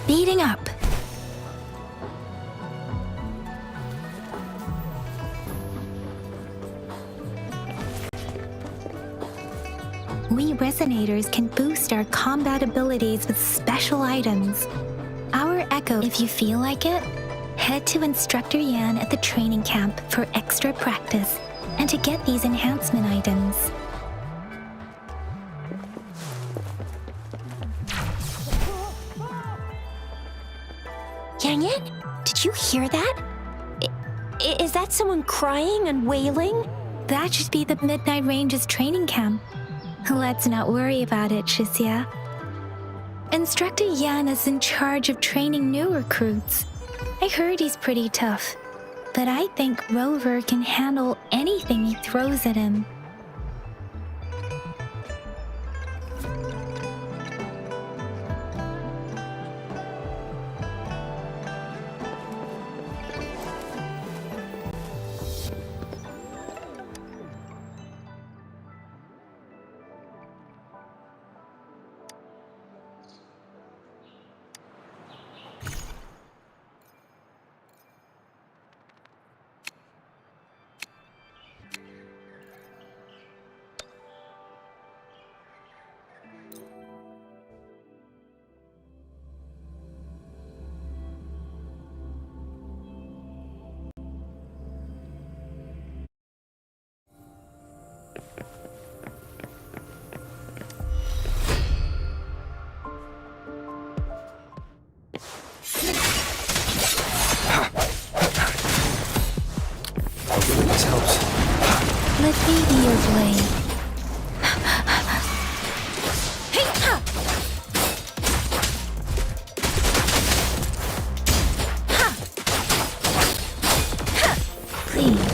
speeding up. We Resonators can boost our combat abilities with special items. Our Echo, if you feel like it, head to Instructor Yan at the training camp for extra practice and to get these enhancement items. Yang, did you hear that? Is that someone crying and wailing? That should be the Midnight Ranges training camp. Let's not worry about it, Shixia. Instructor Yan is in charge of training new recruits. I heard he's pretty tough, but I think Rover can handle anything he throws at him. This helps. Let me be your blade. Please.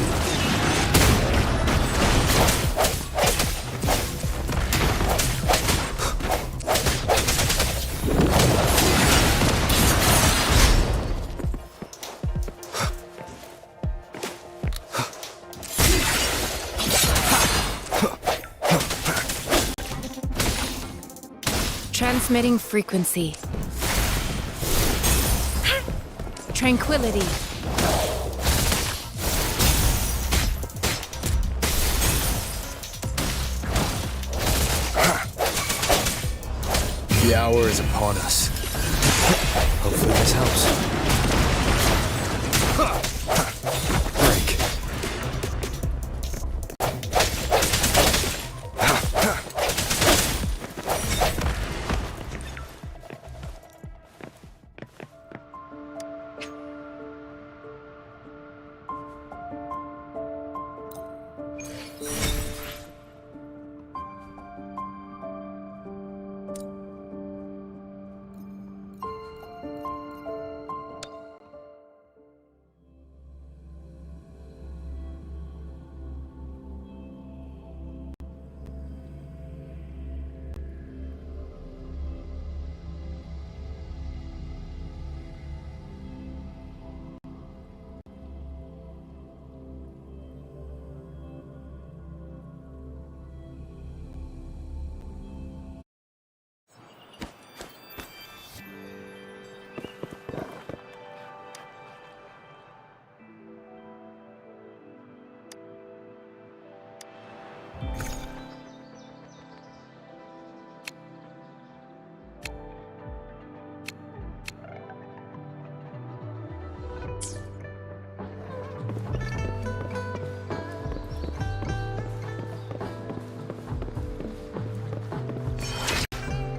Transmitting frequency. Tranquility. The hour is upon us. Hopefully this helps. Break.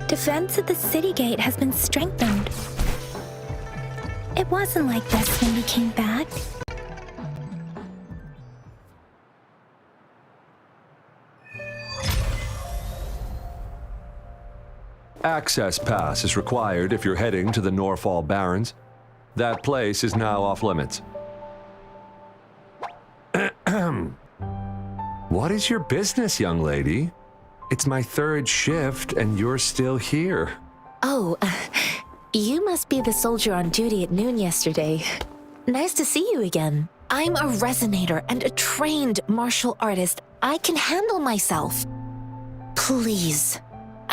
Defense at the city gate has been strengthened. It wasn't like this when we came back. Access pass is required if you're heading to the Norfall Barrens. That place is now off limits. What is your business, young lady? It's my third shift and you're still here. Oh, you must be the soldier on duty at noon yesterday. Nice to see you again. I'm a resonator and a trained martial artist. I can handle myself. Please,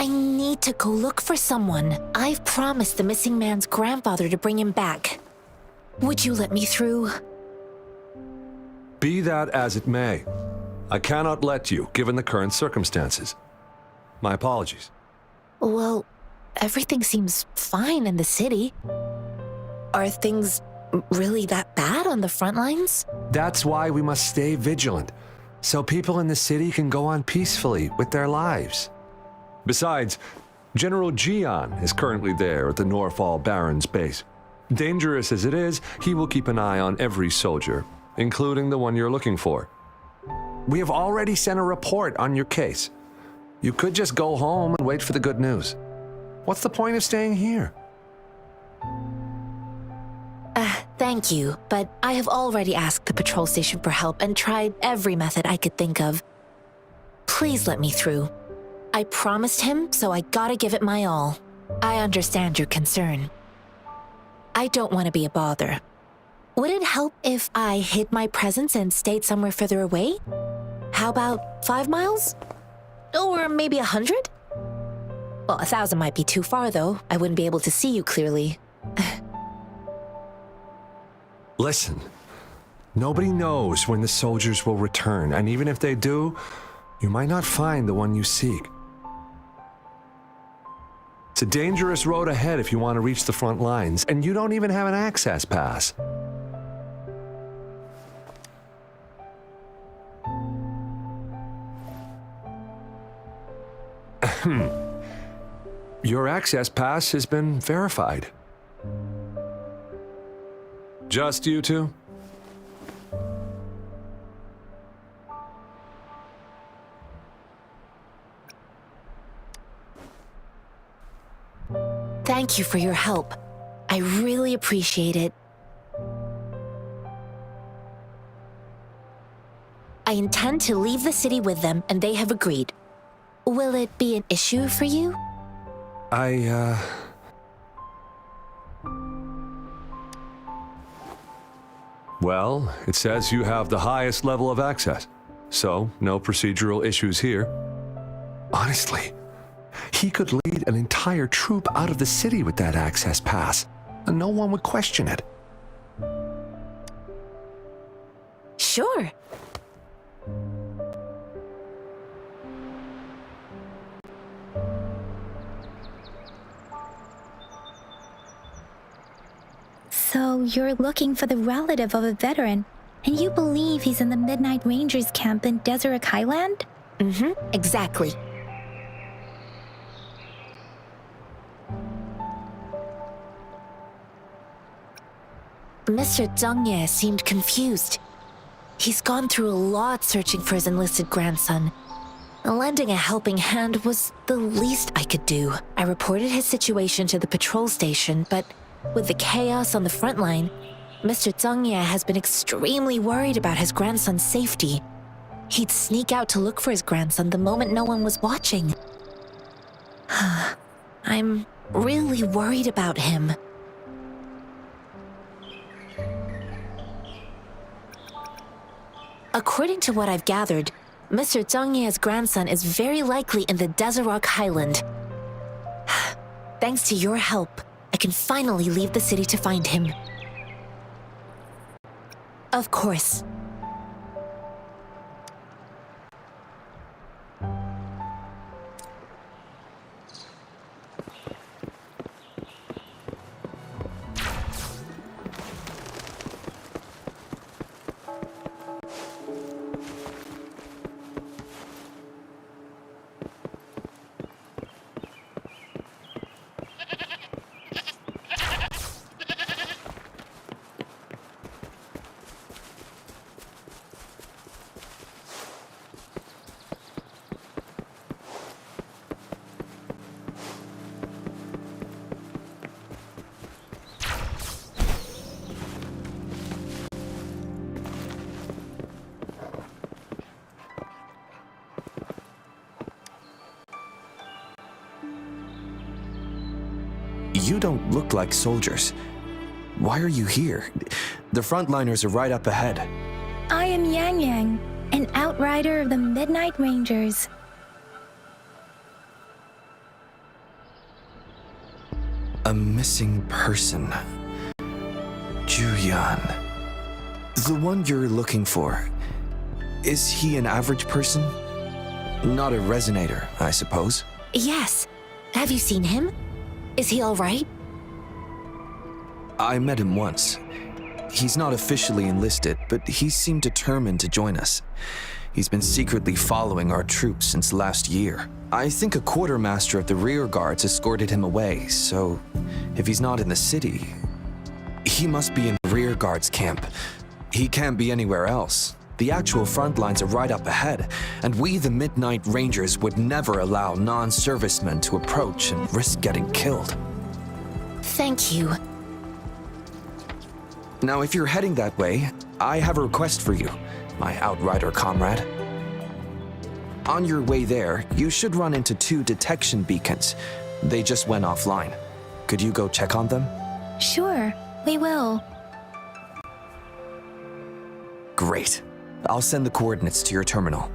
I need to go look for someone. I've promised the missing man's grandfather to bring him back. Would you let me through? Be that as it may, I cannot let you, given the current circumstances. My apologies. Well, everything seems fine in the city. Are things really that bad on the front lines? That's why we must stay vigilant, so people in the city can go on peacefully with their lives. Besides, General Jian is currently there at the Norfall Barrens base. Dangerous as it is, he will keep an eye on every soldier, including the one you're looking for. We have already sent a report on your case. You could just go home and wait for the good news. What's the point of staying here? Thank you, but I have already asked the patrol station for help and tried every method I could think of. Please let me through. I promised him, so I gotta give it my all. I understand your concern. I don't want to be a bother. Would it help if I hid my presence and stayed somewhere further away? How about 5 miles? Or maybe 100? Well, 1,000 might be too far, though. I wouldn't be able to see you clearly. Listen, nobody knows when the soldiers will return, and even if they do, you might not find the one you seek. It's a dangerous road ahead if you want to reach the front lines, and you don't even have an access pass. Your access pass has been verified. Just you two? Thank you for your help. I really appreciate it. I intend to leave the city with them, and they have agreed. Will it be an issue for you? Well, it says you have the highest level of access, so no procedural issues here. Honestly, he could lead an entire troop out of the city with that access pass, and no one would question it. Sure. So you're looking for the relative of a veteran, and you believe he's in the Midnight Rangers camp in Deseret Highland? Exactly. Mr. Zhengye seemed confused. He's gone through a lot searching for his enlisted grandson. Lending a helping hand was the least I could do. I reported his situation to the patrol station, but with the chaos on the front line, Mr. Zhengye has been extremely worried about his grandson's safety. He'd sneak out to look for his grandson the moment no one was watching. I'm really worried about him. According to what I've gathered, Mr. Zhengye's grandson is very likely in the Deseret Highland. Thanks to your help, I can finally leave the city to find him. Of course. You don't look like soldiers. Why are you here? The frontliners are right up ahead. I am Yang Yang, an outrider of the Midnight Rangers. A missing person. Juyan. The one you're looking for. Is he an average person? Not a resonator, I suppose. Yes. Have you seen him? Is he all right? I met him once. He's not officially enlisted, but he seemed determined to join us. He's been secretly following our troops since last year. I think a quartermaster of the rear guards escorted him away, so if he's not in the city, he must be in the rear guards camp. He can't be anywhere else. The actual front lines are right up ahead, and we, the Midnight Rangers, would never allow non-servicemen to approach and risk getting killed. Thank you. Now, if you're heading that way, I have a request for you, my outrider comrade. On your way there, you should run into 2 detection beacons. They just went offline. Could you go check on them? Sure, we will. Great. I'll send the coordinates to your terminal.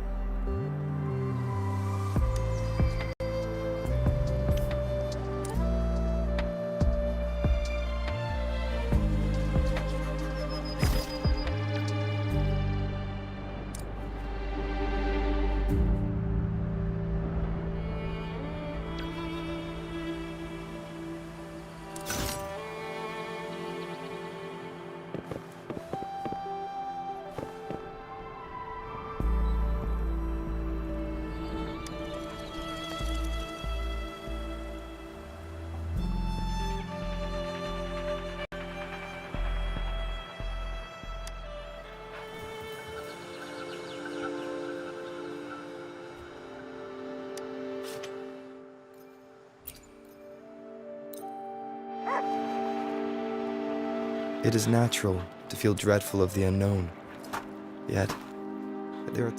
It is natural to feel dreadful of the unknown. Yet, there are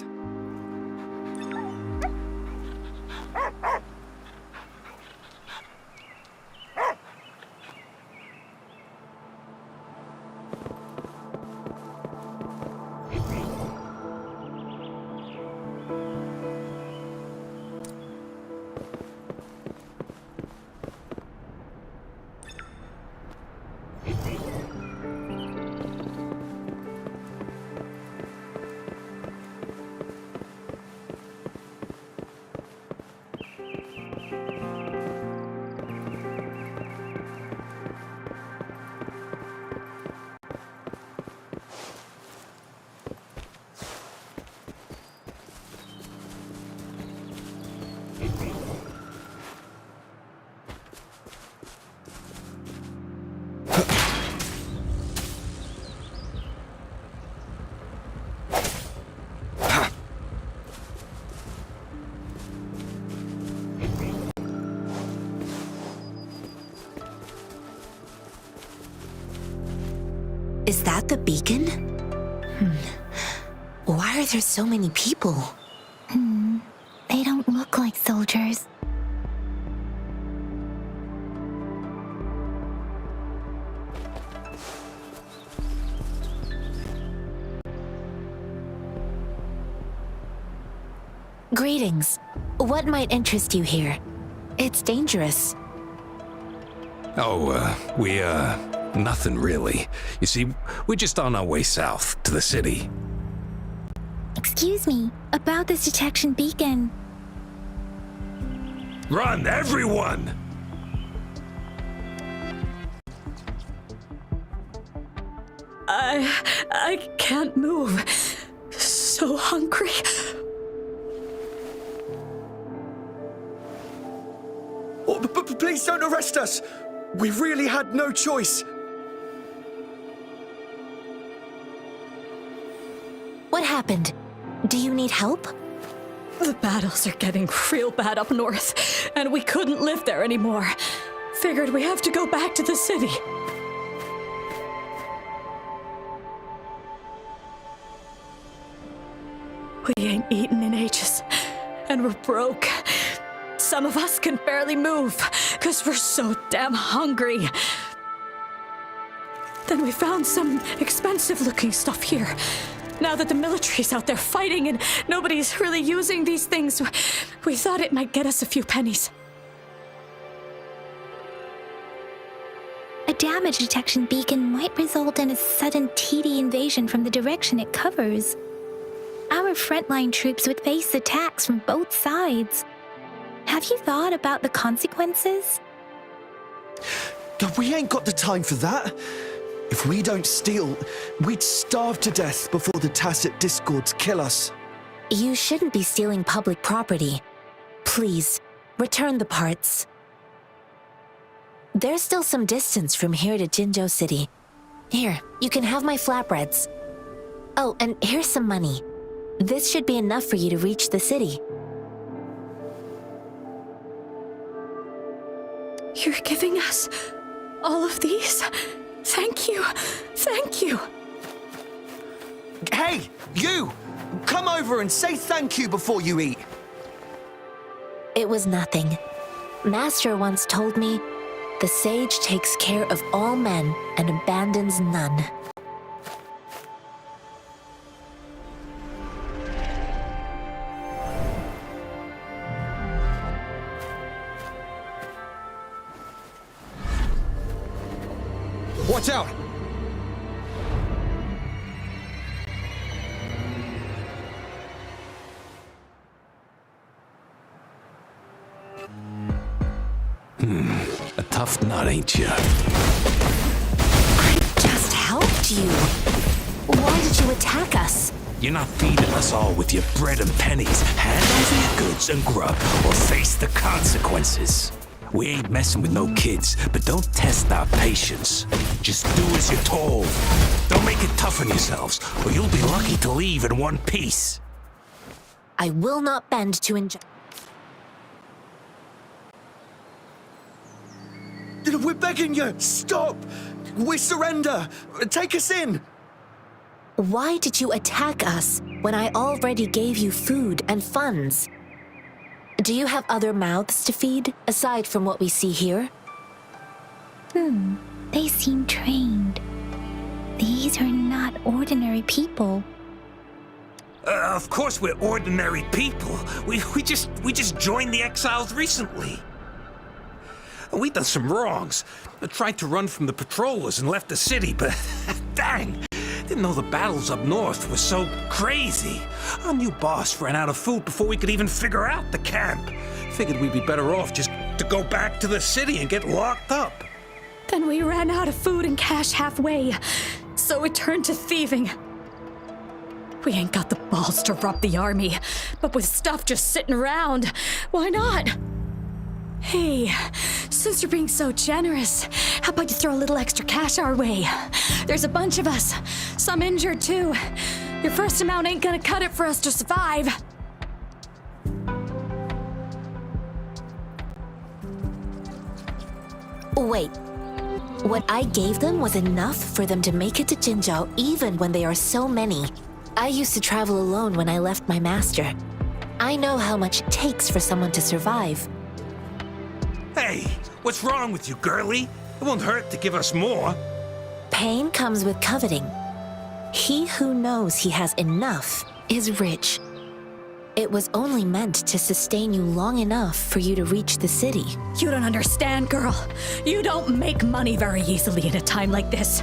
Is that the beacon? Why are there so many people? They don't look like soldiers. Greetings. What might interest you here? It's dangerous. Nothing really. You see, we're just on our way south to the city. Excuse me, about this detection beacon. Run, everyone! I can't move. So hungry. Oh, please don't arrest us! We really had no choice. What happened? Do you need help? The battles are getting real bad up north, and we couldn't live there anymore. Figured we have to go back to the city. We ain't eaten in ages, and we're broke. Some of us can barely move, because we're so damn hungry. Then we found some expensive-looking stuff here. Now that the military's out there fighting and nobody's really using these things, we thought it might get us a few pennies. damage detection beacon might result in a sudden TD invasion from the direction it covers. Our frontline troops would face attacks from both sides. Have you thought about the consequences? God, we ain't got the time for that. If we don't steal, we'd starve to death before the tacit discords kill us. You shouldn't be stealing public property. Please, return the parts. There's still some distance from here to Jinzhou City. Here, you can have my flatbreads. Oh, and here's some money. This should be enough for you to reach the city. You're giving us all of these? Thank you. Thank you. Hey, you! Come over and say thank you before you eat. It was nothing. Master once told me, the sage takes care of all men and abandons none. Watch out! A tough nut, ain't ya? I just helped you. Why did you attack us? You're not feeding us all with your bread and pennies. Hand over your goods and grub, or face the consequences. We ain't messing with no kids, but don't test our patience. Just do as you're told. Don't make it tough on yourselves, or you'll be lucky to leave in one piece. I will not bend to We're begging you! Stop! We surrender! Take us in! Why did you attack us when I already gave you food and funds? Do you have other mouths to feed, aside from what we see here? They seem trained. These are not ordinary people. Of course we're ordinary people. We just joined the exiles recently. We done some wrongs. I tried to run from the patrollers and left the city, but dang, didn't know the battles up north were so crazy. Our new boss ran out of food before we could even figure out the camp. Figured we'd be better off just to go back to the city and get locked up. Then we ran out of food and cash halfway, so we turned to thieving. We ain't got the balls to rob the army, but with stuff just sitting around, why not? Hey, since you're being so generous, how about you throw a little extra cash our way? There's a bunch of us, some injured too. Your first amount ain't gonna cut it for us to survive. Wait. What I gave them was enough for them to make it to Jinzhou even when they are so many. I used to travel alone when I left my master. I know how much it takes for someone to survive. Hey, what's wrong with you, girlie? It won't hurt to give us more. Pain comes with coveting. He who knows he has enough is rich. It was only meant to sustain you long enough for you to reach the city. You don't understand, girl. You don't make money very easily in a time like this.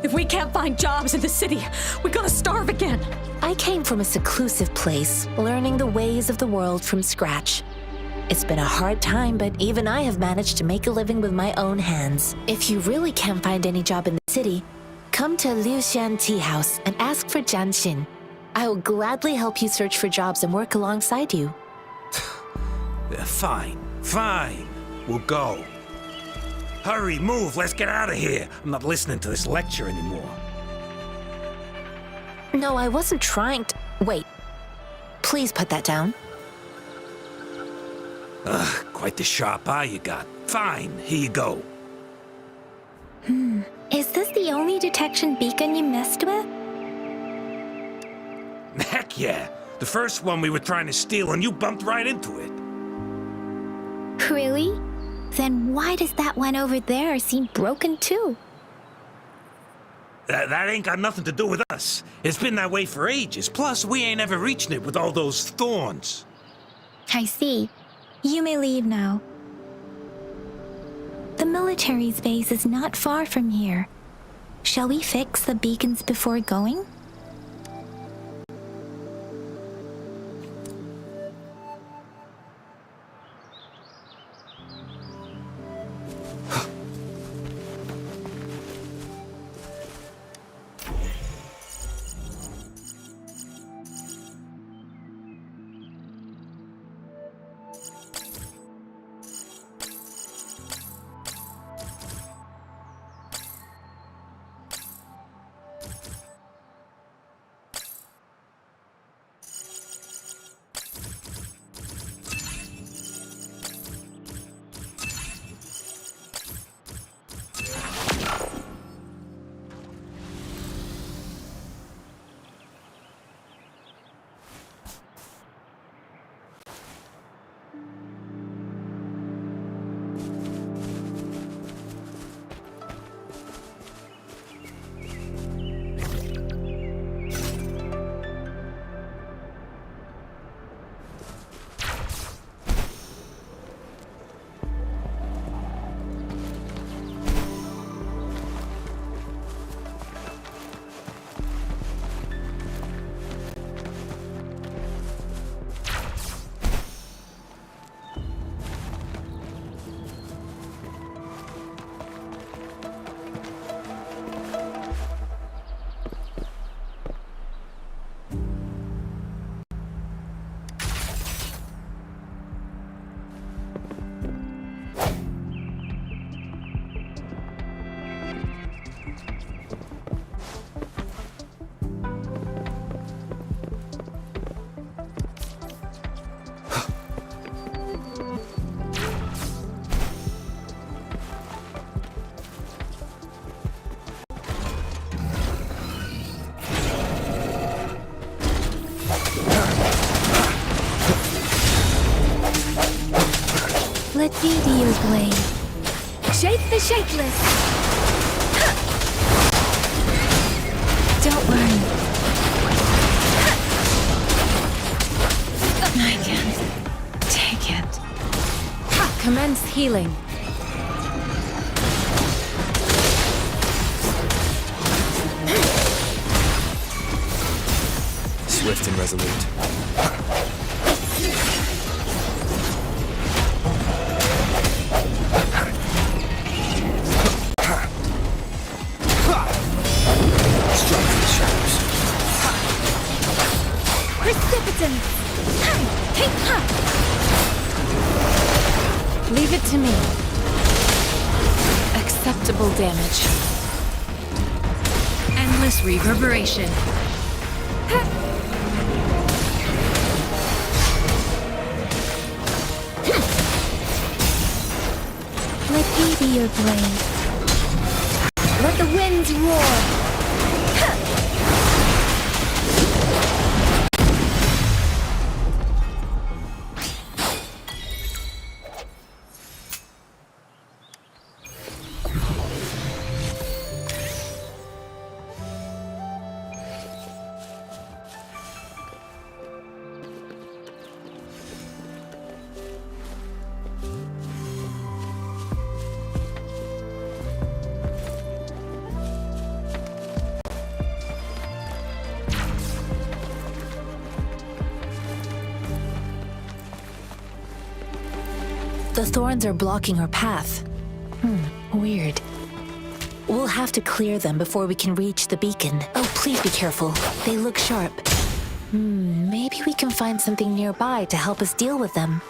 If we can't find jobs in the city, we're gonna starve again. I came from a seclusive place, learning the ways of the world from scratch. It's been a hard time, but even I have managed to make a living with my own hands. If you really can't find any job in the city, come to Liu Xian Tea House and ask for Jian Xin. I will gladly help you search for jobs and work alongside you. Fine. We'll go. Hurry, move, let's get out of here. I'm not listening to this lecture anymore. No, I wasn't trying to... Wait. Please put that down. Quite the sharp eye you got. Fine, here you go. Is this the only detection beacon you messed with? Heck yeah. The first one we were trying to steal and you bumped right into it. Really? Then why does that one over there seem broken too? That ain't got nothing to do with us. It's been that way for ages. Plus, we ain't ever reaching it with all those thorns. I see. You may leave now. The military military's base is not far from here. Shall we fix the beacons before going? Let beauty your blade. Shape the shapeless! Don't worry. I can't take it. Commence healing. Swift and resolute. Leave it to me. Acceptable damage. Endless reverberation. Let me be your blade. Let the winds roar. The thorns are blocking our path. Weird. We'll have to clear them before we can reach the beacon. Oh, please be careful. They look sharp. Maybe we can find something nearby to help us deal with them.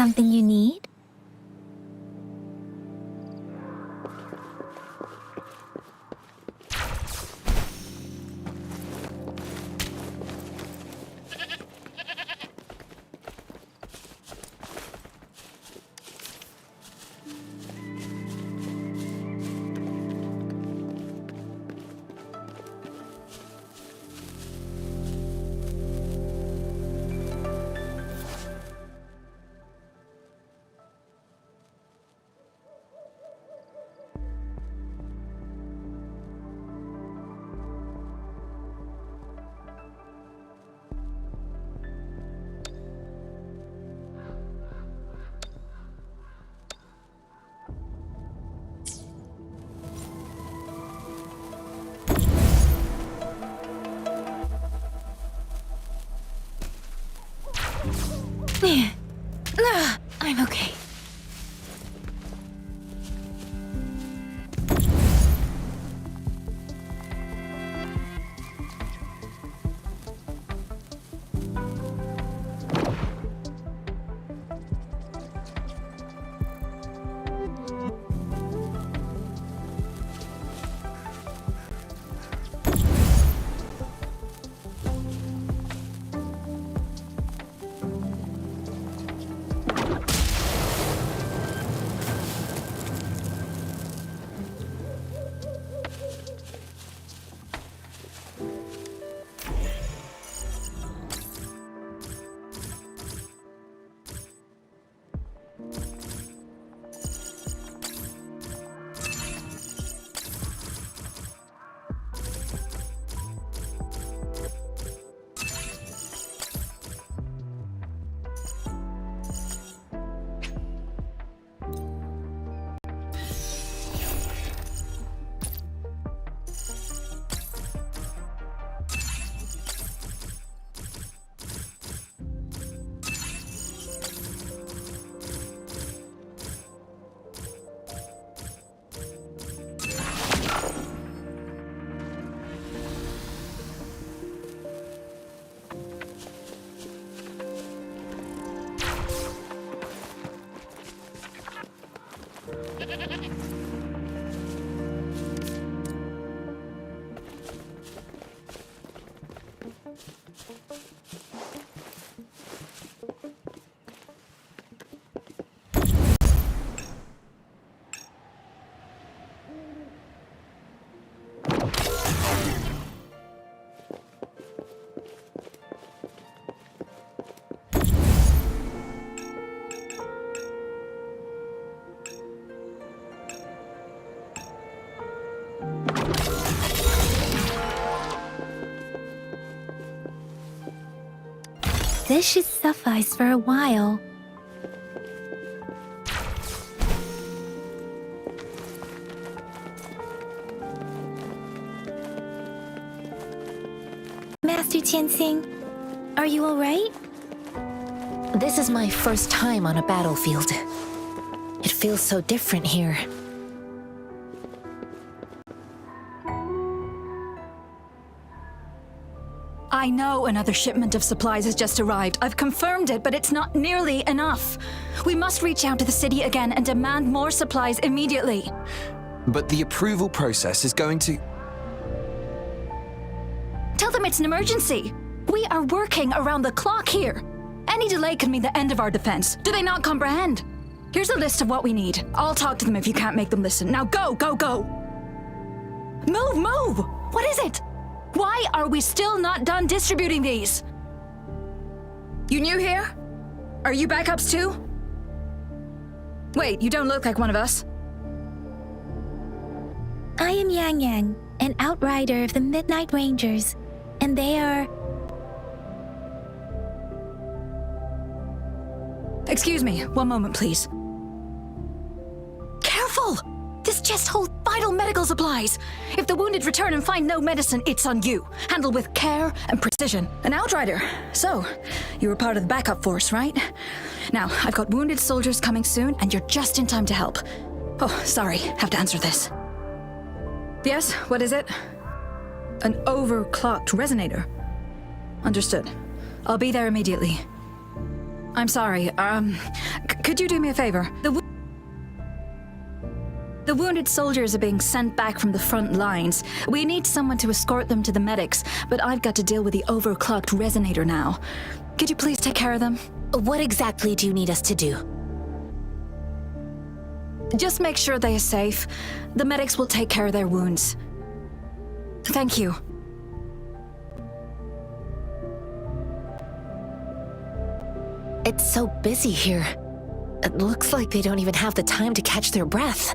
something you need? I'm okay. This should suffice for a while. Master Tianxing, are you alright? This is my first time on a battlefield. It feels so different here. I know another shipment of supplies has just arrived. I've confirmed it, but it's not nearly enough. We must reach out to the city again and demand more supplies immediately. But the approval process is going to... Tell them it's an emergency. We are working around the clock here. Any delay could mean the end of our defense. Do they not comprehend? Here's a list of what we need. I'll talk to them if you can't make them listen. Now go, go, go! Move, move! What is it? Why are we still not done distributing these? You new here? Are you backups too? Wait, you don't look like one of us. I am Yang Yang, an outrider of the Midnight Rangers, and they are... Excuse me, one moment please. Careful! This chest holds vital medical supplies. If the wounded return and find no medicine, it's on you. Handle with care and precision. An outrider. So, you were part of the backup force, right? Now, I've got wounded soldiers coming soon, and you're just in time to help. Oh, sorry, have to answer this. Yes, what is it? An overclocked resonator. Understood. I'll be there immediately. I'm sorry. Could you do me a favor? The wounded soldiers are being sent back from the front lines. We need someone to escort them to the medics, but I've got to deal with the overclocked resonator now. Could you please take care of them? What exactly do you need us to do? Just make sure they are safe. The medics will take care of their wounds. Thank you. It's so busy here. It looks like they don't even have the time to catch their breath.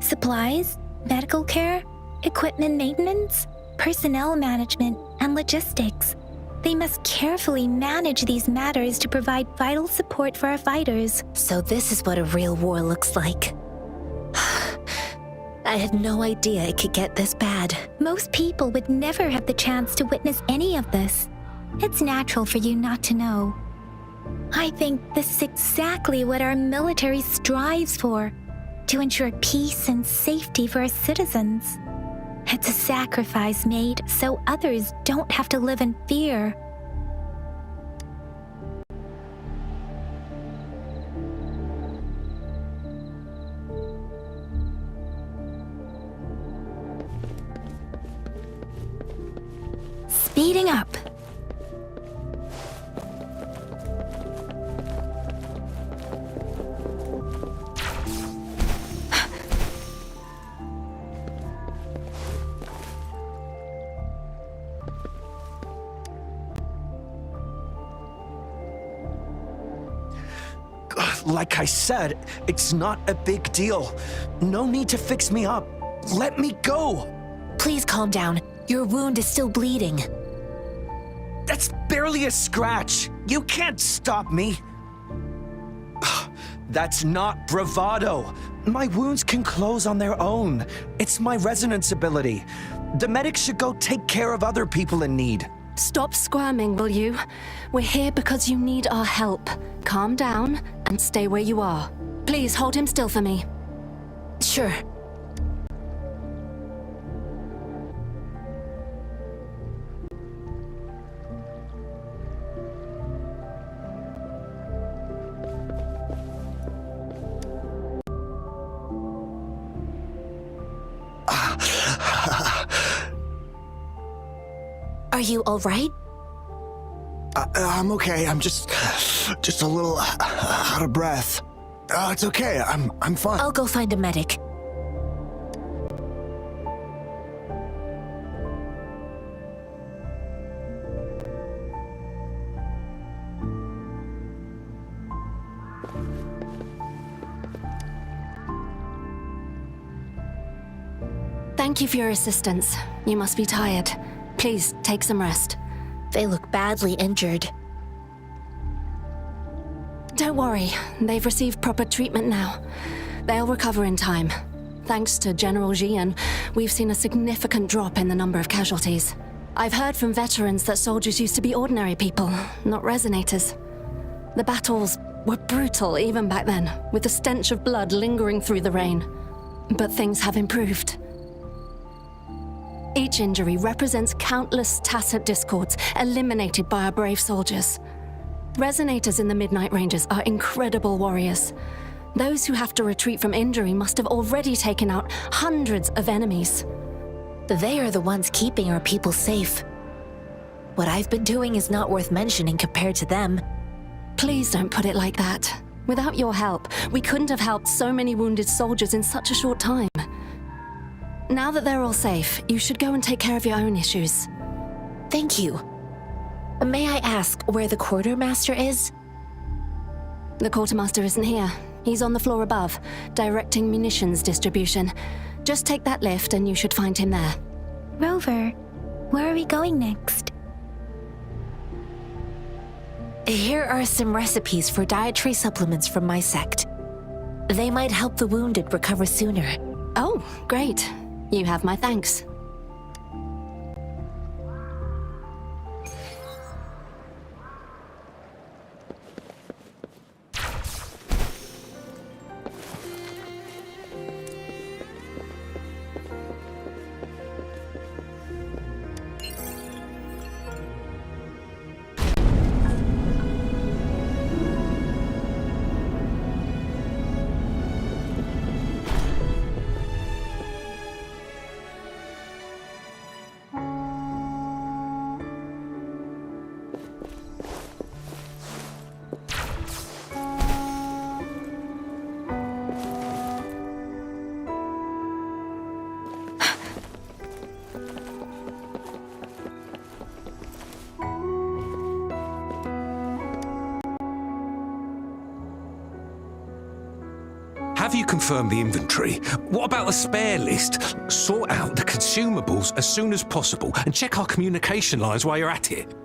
Supplies, medical care, equipment maintenance, personnel management, and logistics. They must carefully manage these matters to provide vital support for our fighters. So this is what a real war looks like. I had no idea it could get this bad. Most people would never have the chance to witness any of this. It's natural for you not to know. I think this is exactly what our military strives for, to ensure peace and safety for our citizens. It's a sacrifice made so others don't have to live in fear. Speeding up. Like I said, it's not a big deal. No need to fix me up. Let me go. Please calm down. Your wound is still bleeding. That's barely a scratch. You can't stop me. That's not bravado. My wounds can close on their own. It's my resonance ability. The medics should go take care of other people in need. Stop squirming, will you? We're here because you need our help. Calm down and stay where you are. Please hold him still for me. Sure. Are you all right? I'm okay. I'm just a little out of breath. It's okay. I'm fine. I'll go find a medic. Thank you for your assistance. You must be tired. Please take some rest. They look badly injured. Don't worry, they've received proper treatment now. They'll recover in time. Thanks to General Jian, we've seen a significant drop in the number of casualties. I've heard from veterans that soldiers used to be ordinary people, not resonators. The battles were brutal even back then, with the stench of blood lingering through the rain. But things have improved. Each injury represents countless tacit discords eliminated by our brave soldiers. Resonators in the Midnight Ranges are incredible warriors. Those who have to retreat from injury must have already taken out hundreds of enemies. They are the ones keeping our people safe. What I've been doing is not worth mentioning compared to them. Please don't put it like that. Without your help, we couldn't have helped so many wounded soldiers in such a short time. Now that they're all safe, you should go and take care of your own issues. Thank you. May I ask where the quartermaster is? The quartermaster isn't here. He's on the floor above, directing munitions distribution. Just take that lift and you should find him there. Rover, where are we going next? Here are some recipes for dietary supplements from my sect. They might help the wounded recover sooner. Oh, great. You have my thanks. have you confirmed the inventory? What about the spare list? Sort out the consumables as soon as possible and check our communication lines while you're at it.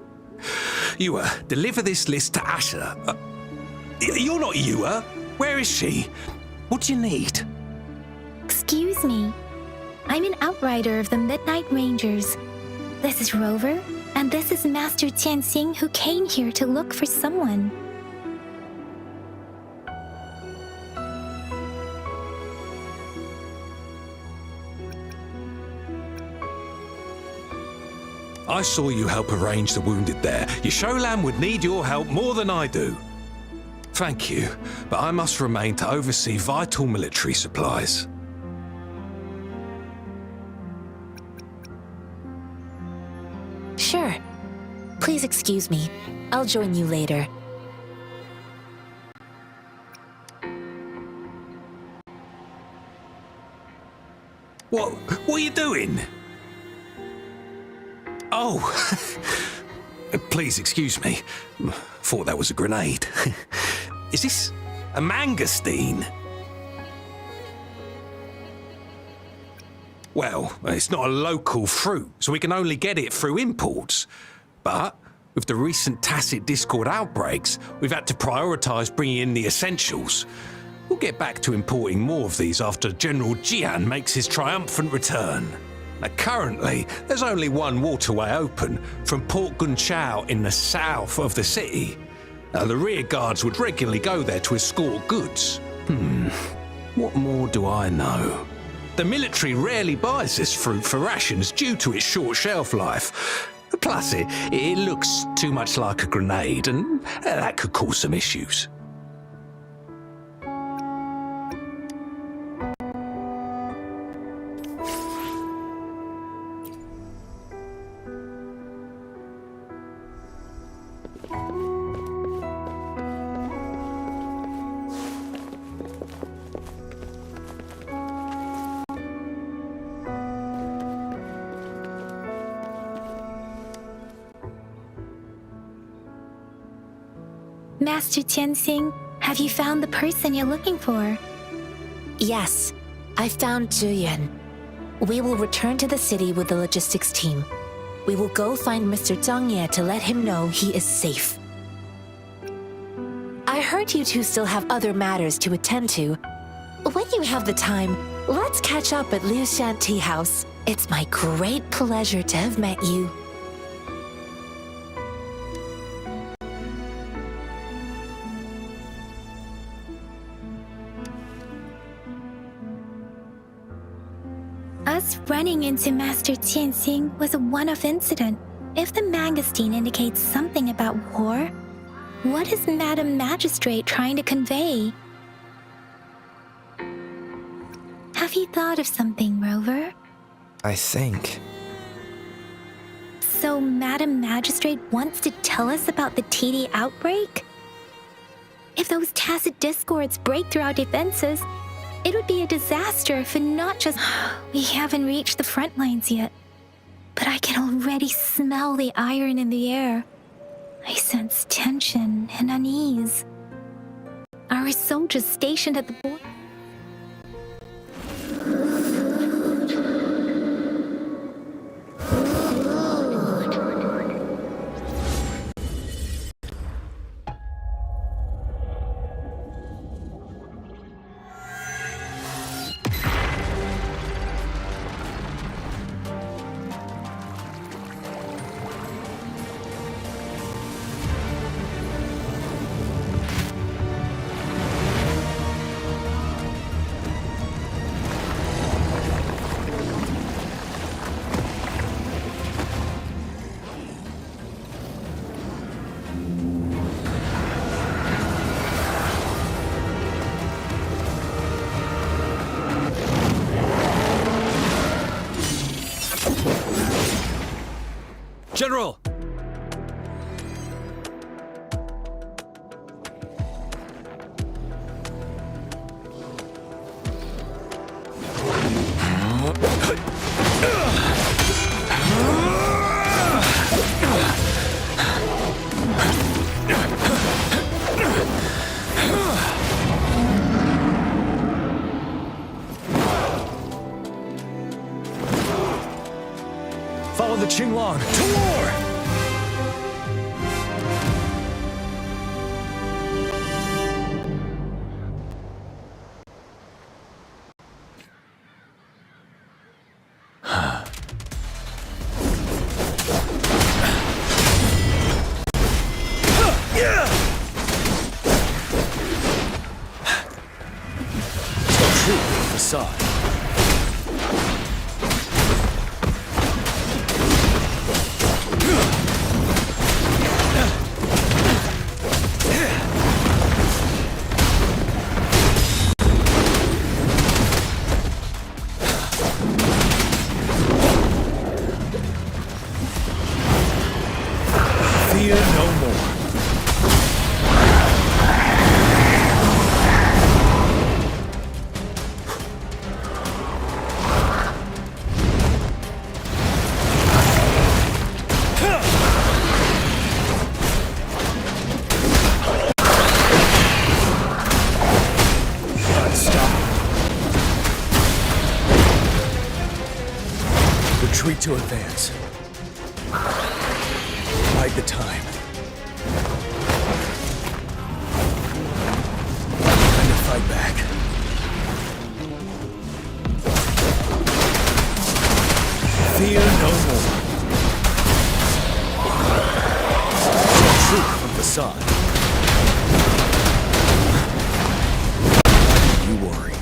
Ewa, deliver this list to Asher. You're not Ewa. Where is she? What do you need? Excuse me. I'm an outrider of the Midnight Rangers. This is Rover, and this is Master Tianxing, who came here to look for someone. I saw you help arrange the wounded there. Yasholam would need your help more than I do. Thank you, but I must remain to oversee vital military supplies. Sure. Please excuse me. I'll join you later. What are you doing? Oh, please excuse me. Thought that was a grenade. Is this a mangosteen? Well, it's not a local fruit, so we can only get it through imports. But with the recent tacit discord outbreaks, we've had to prioritise bringing in the essentials. We'll get back to importing more of these after General Jian makes his triumphant return. Now, currently, there's only one waterway open from Port Gunchao in the south of the city. Now, the rear guards would regularly go there to escort goods. What more do I know? The military rarely buys this fruit for rations due to its short shelf life. Plus, it looks too much like a grenade, and that could cause some issues. Master Tianxing, have you found the person you're looking for? Yes, I found Zhiyuan. We will return to the city with the logistics team. We will go find Mr. Zhang Ye to let him know he is safe. I heard you two still have other matters to attend to. When you have the time, let's catch up at Liu Shan Tea House. It's my great pleasure to have met you. Us running into Master Tianxing was a one-off incident. If the mangosteen indicates something about war, what is Madam Magistrate trying to convey? Have you thought of something, Rover? I think. So Madam Magistrate wants to tell us about the TD outbreak? If those tacit discords break through our defenses, it would be a disaster for not just... We haven't reached the front lines yet, but I can already smell the iron in the air. I sense tension and unease. Our soldiers stationed at the border... General! Follow the Qinglong to war! Facade. Fear no more. Retreat to advance. Bide the time. Time to fight back. Fear no more. Tell truth from facade. You worry.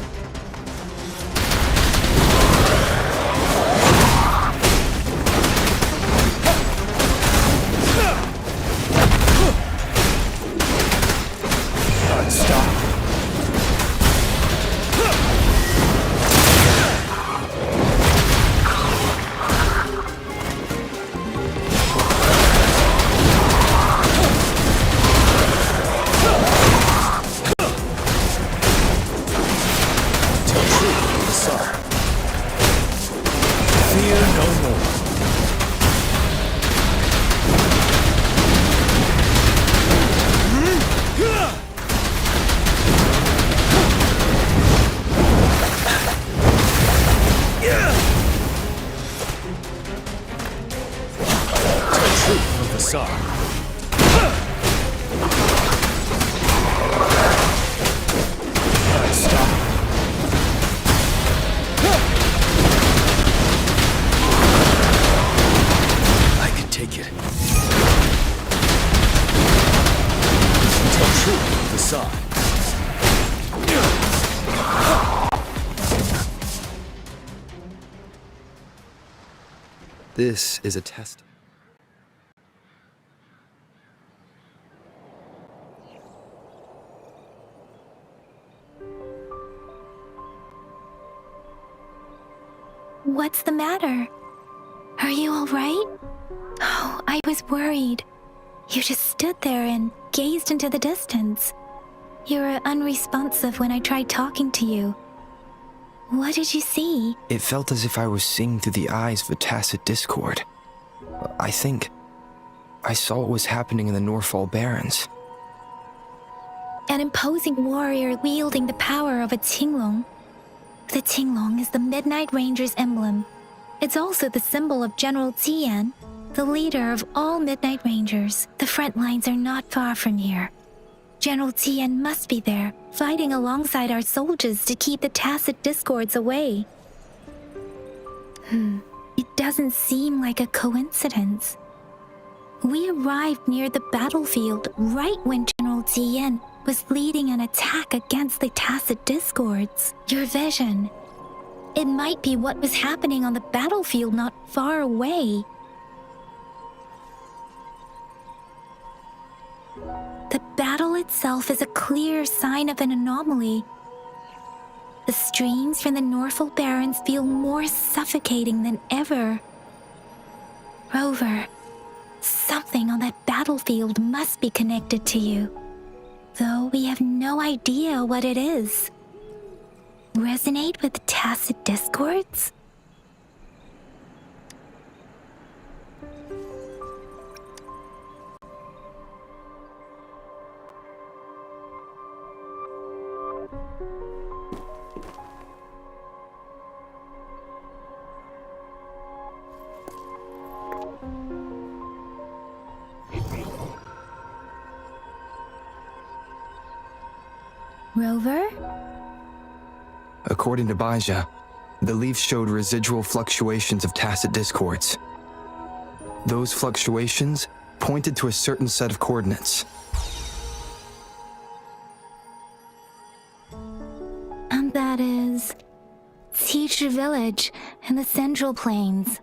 This is a test. What's the matter? Are you all right? Oh, I was worried. You just stood there and gazed into the distance. You were unresponsive when I tried talking to you. What did you see? It felt as if I was seeing through the eyes of a tacit discord. I think I saw what was happening in the Norfall Barrens. An imposing warrior wielding the power of a Qinglong. The Qinglong is the Midnight Ranger's emblem. It's also the symbol of General Tian, the leader of all Midnight Rangers. The front lines are not far from here. General Tian must be there, fighting alongside our soldiers to keep the tacit discords away. It doesn't seem like a coincidence. We arrived near the battlefield right when General Tian was leading an attack against the tacit discords. Your vision. It might be what was happening on the battlefield not far away. The battle itself is a clear sign of an anomaly. The streams from the Norfall Barrens feel more suffocating than ever. Rover, something on that battlefield must be connected to you, though we have no idea what it is. Resonate with tacit discords? Rover? According to Baija, the leaf showed residual fluctuations of tacit discords. Those fluctuations pointed to a certain set of coordinates. And that is Teacher Village in the Central Plains.